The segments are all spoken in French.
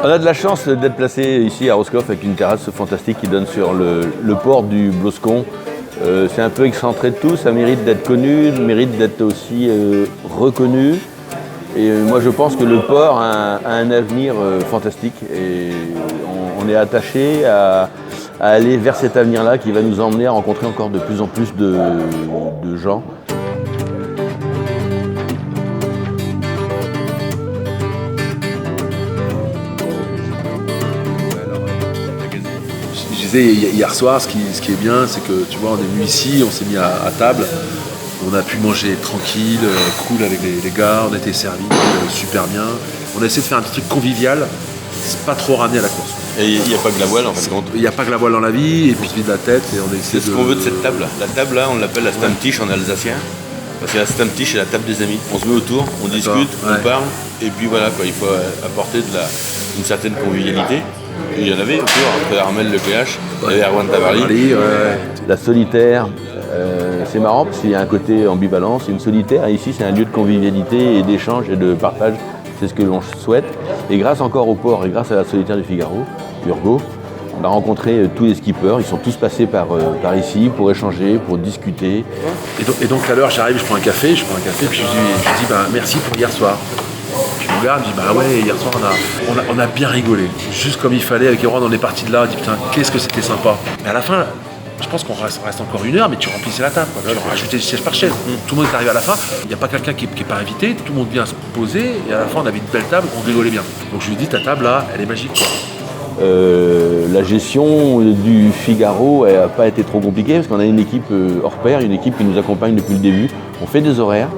On a de la chance d'être placé ici à Roscoff avec une terrasse fantastique qui donne sur le port du Bloscon. C'est un peu excentré de tout, ça mérite d'être connu, mérite d'être aussi reconnu. Et moi je pense que le port a un avenir fantastique et on est attaché à aller vers cet avenir-là qui va nous emmener à rencontrer encore de plus en plus de gens. Je disais hier soir, ce qui est bien, c'est que tu vois, on est venu ici, on s'est mis à table, on a pu manger tranquille, cool avec les gars, on a été servis super bien. On a essayé de faire un petit truc convivial, c'est pas trop ramené à la course. Et il n'y a pas que la voile en fin de compte. Il n'y a pas que la voile dans la vie, et puis on se vide la tête et on essaie C'est ce qu'on veut de cette table. La table là, on l'appelle la Stammtisch en alsacien. Parce que la Stammtisch, c'est la table des amis. On se met autour, on discute, on parle, et puis voilà quoi, il faut apporter une certaine convivialité. Et il y en avait autour, entre Armel Lecléache, il y avait Erwan Tabarly. La solitaire, c'est marrant parce qu'il y a un côté ambivalent. C'est une solitaire, et ici c'est un lieu de convivialité et d'échange et de partage. C'est ce que l'on souhaite. Et grâce encore au port et grâce à la solitaire du Figaro, Urgo, on a rencontré tous les skippers. Ils sont tous passés par ici pour échanger, pour discuter. Et donc à l'heure, j'arrive, je prends un café, puis je dis merci pour hier soir. Puis je regarde, je dis ouais, hier soir on a bien rigolé. Juste comme il fallait avec Erwan, on est parti de là, on dit putain, qu'est-ce que c'était sympa. Mais à la fin, je pense qu'on reste encore 1 heure, mais tu remplissais la table. Tu rajoutais siège par chaise. Tout le monde est arrivé à la fin. Il n'y a pas quelqu'un qui n'est pas invité. Tout le monde vient se poser. Et à la fin, on avait une belle table, on rigolait bien. Donc je lui dis, ta table là, elle est magique, quoi. La gestion du Figaro n'a pas été trop compliquée parce qu'on a une équipe hors pair, une équipe qui nous accompagne depuis le début. On fait des horaires,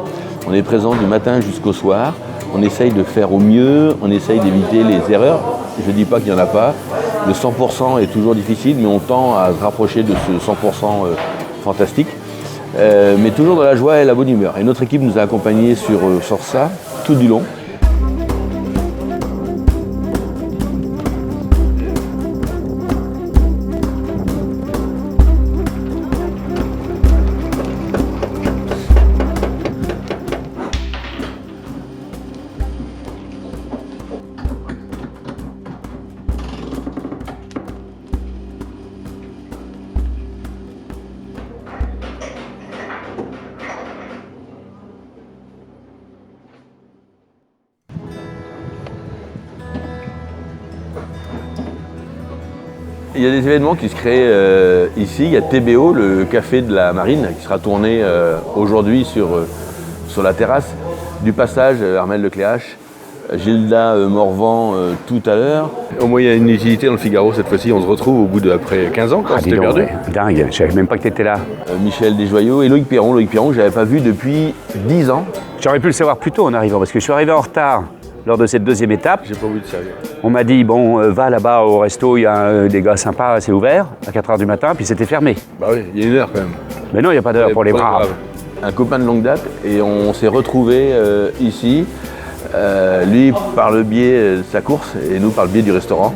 on est présent du matin jusqu'au soir. On essaye de faire au mieux, on essaye d'éviter les erreurs. Je ne dis pas qu'il n'y en a pas. Le 100% est toujours difficile, mais on tend à se rapprocher de ce 100% fantastique. Mais toujours dans la joie et la bonne humeur. Et notre équipe nous a accompagnés sur ça tout du long. Il y a des événements qui se créent ici. Il y a TBO, le café de la Marine, qui sera tourné aujourd'hui sur la terrasse. Du passage, Armel Lecléache, Gilda Morvan tout à l'heure. Au moins, il y a une utilité dans le Figaro cette fois-ci. On se retrouve au bout d'après 15 ans quand c'était perdu. Ouais. Dingue, je ne savais même pas que tu étais là. Michel Desjoyaux et Loïc Perron. Loïc Perron, que je n'avais pas vu depuis 10 ans. J'aurais pu le savoir plus tôt en arrivant, parce que je suis arrivé en retard lors de cette deuxième étape. J'ai pas voulu de sérieux. On m'a dit, bon, va là-bas au resto, il y a des gars sympas, c'est ouvert, à 4h du matin, puis c'était fermé. Bah oui, il y a 1 heure quand même. Mais non, il n'y a pas d'heure pour les braves. Un copain de longue date, et on s'est retrouvés ici, lui par le biais de sa course, et nous par le biais du restaurant.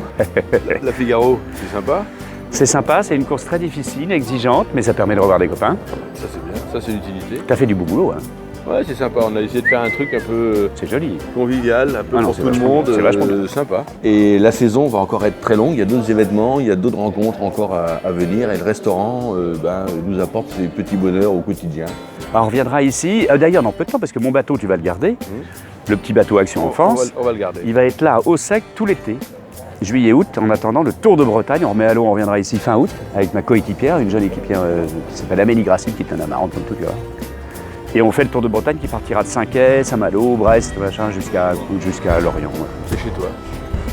La Figaro, c'est sympa. C'est sympa, c'est une course très difficile, exigeante, mais ça permet de revoir des copains. Ça c'est bien, ça c'est l'utilité. T'as fait du beau boulot, hein. Ouais, c'est sympa, on a essayé de faire un truc un peu C'est joli. convivial, un peu pour tout le monde, c'est vachement bien. sympa. Et la saison va encore être très longue, il y a d'autres événements, il y a d'autres rencontres encore à venir, et le restaurant nous apporte ses petits bonheurs au quotidien. Alors, on reviendra ici, d'ailleurs dans peu de temps, parce que mon bateau, tu vas le garder, le petit bateau Action Enfance. On va le garder. Il va être là au sec tout l'été, juillet-août, en attendant le Tour de Bretagne. On remet à l'eau, on reviendra ici fin août, avec ma coéquipière, une jeune équipière qui s'appelle Amélie Gracile, qui est un amarante comme tout, tu vois. Et on fait le Tour de Bretagne qui partira de Saint-Quay, Saint-Malo, Brest, machin, jusqu'à Lorient. Ouais. T'es chez toi.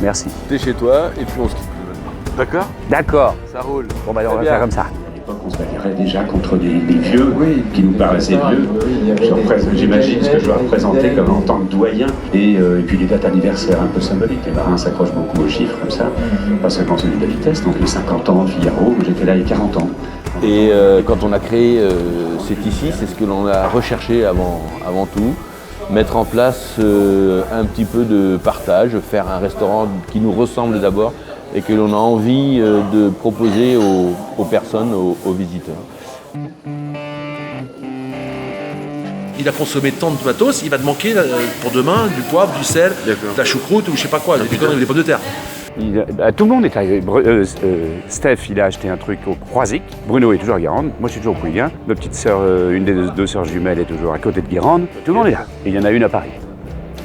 Merci. T'es chez toi, et puis on se quitte plus maintenant. D'accord ? D'accord. Ça roule. Bon, bah, on va bien. faire comme ça. On se bagarrait déjà contre des vieux qui nous paraissaient vieux. J'imagine ce que je dois représenter comme en tant que doyen. Et puis les dates anniversaires un peu symboliques. Les marins s'accrochent beaucoup aux chiffres comme ça. Parce que quand c'est de la vitesse, donc les 50 ans de Figaro, j'étais là il y a 40 ans. Et quand on a créé C'est ici, c'est ce que l'on a recherché avant tout. Mettre en place un petit peu de partage, faire un restaurant qui nous ressemble d'abord et que l'on a envie de proposer aux personnes, aux visiteurs. il a consommé tant de matos, il va te manquer pour demain du poivre, du sel, de la choucroute ou je sais pas quoi, des pommes de terre. Tout le monde est arrivé. Steph, il a acheté un truc au Croisic. Bruno est toujours à Guérande. Moi, je suis toujours au Pouilly. Ma petite sœur, une des deux sœurs jumelles, est toujours à côté de Guérande. Tout le monde est là. Et il y en a une à Paris.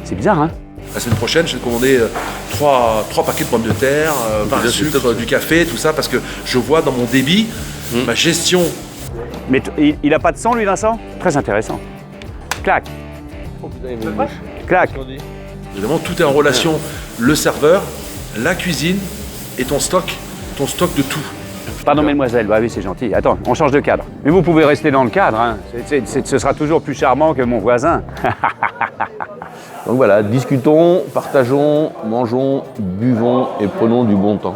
C'est bizarre, hein? La semaine prochaine, je vais te commander 3 paquets de pommes de terre, pain à sucre, du café, tout ça, parce que je vois dans mon débit ma gestion. Mais il a pas de sang, lui, Vincent? Très intéressant. Clac. Clac. Évidemment, tout est en relation. Le serveur, la cuisine et ton stock de tout. Pardon, mesdemoiselles. Bah oui, c'est gentil. Attends, on change de cadre. Mais vous pouvez rester dans le cadre, hein. Ce sera toujours plus charmant que mon voisin. Donc voilà, discutons, partageons, mangeons, buvons et prenons du bon temps.